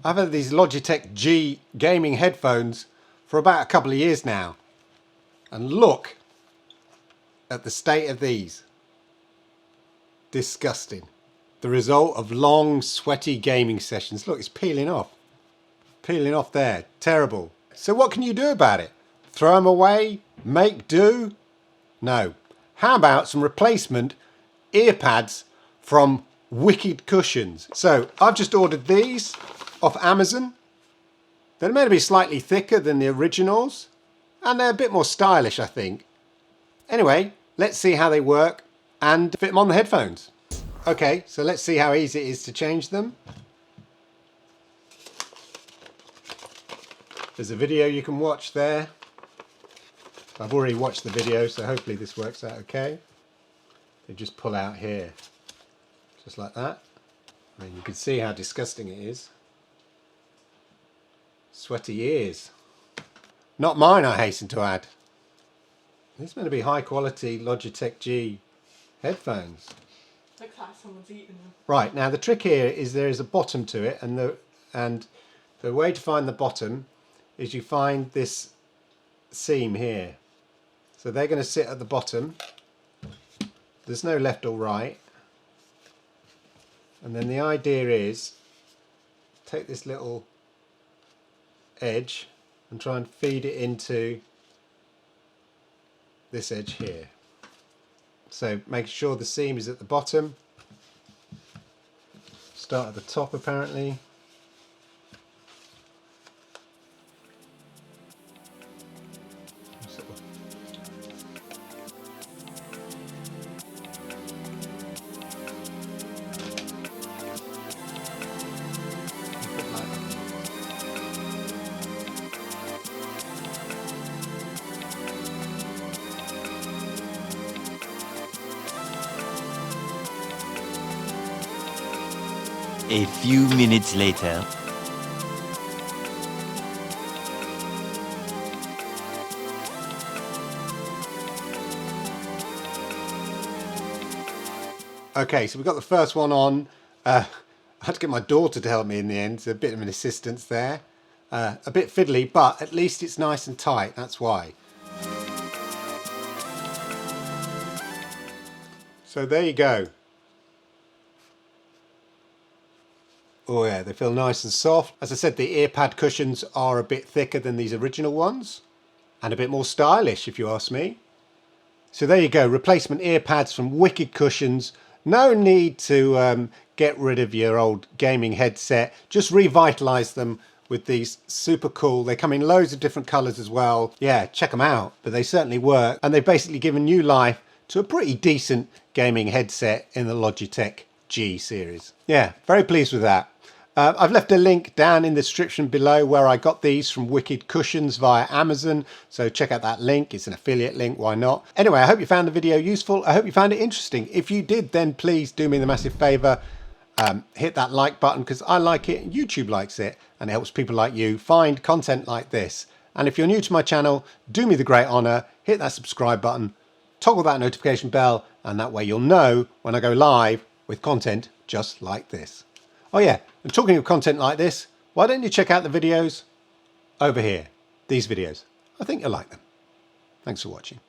I've had these Logitech G gaming headphones for about a couple of years now. And look at the state of these. Disgusting. The result of long, sweaty gaming sessions. Look, it's peeling off. Peeling off there. Terrible. So what can you do about it? Throw them away? Make do? No. How about some replacement earpads from Wicked Cushions? So I've just ordered these off Amazon. They're meant to be slightly thicker than the originals, and they're a bit more stylish, I think. Anyway, let's see how they work and fit them on the headphones. Okay, so let's see how easy it is to change them. There's a video you can watch there. I've already watched the video, so hopefully this works out okay. They just pull out here, just like that. I mean, you can see how disgusting it is. Sweaty ears. Not mine, I hasten to add. These are meant to be high quality Logitech G headphones. Looks like someone's eating them. Right, now the trick here is there is a bottom to it, and the way to find the bottom is you find this seam here. So they're going to sit at the bottom. There's no left or right. And then the idea is take this little edge and try and feed it into this edge here. So make sure the seam is at the bottom. Start at the top apparently. A few minutes later. Okay, so we've got the first one on. I had to get my daughter to help me in the end. So a bit of an assistance there. A bit fiddly, but at least it's nice and tight. That's why. So there you go. Oh yeah, they feel nice and soft. As I said, the earpad cushions are a bit thicker than these original ones. And a bit more stylish, if you ask me. So there you go, replacement earpads from Wicked Cushions. No need to get rid of your old gaming headset. Just revitalise them with these super cool. They come in loads of different colours as well. Yeah, check them out. But they certainly work. And they've basically given new life to a pretty decent gaming headset in the Logitech G series. Yeah, very pleased with that. I've left a link down in the description below where I got these from Wicked Cushions via Amazon. So check out that link. It's an affiliate link. Why not? Anyway, I hope you found the video useful. I hope you found it interesting. If you did, then please do me the massive favor. Hit that like button because I like it. YouTube likes it. And it helps people like you find content like this. And if you're new to my channel, do me the great honor. Hit that subscribe button. Toggle that notification bell. And that way you'll know when I go live with content just like this. Oh yeah, and talking of content like this, why don't you check out the videos over here? These videos. I think you'll like them. Thanks for watching.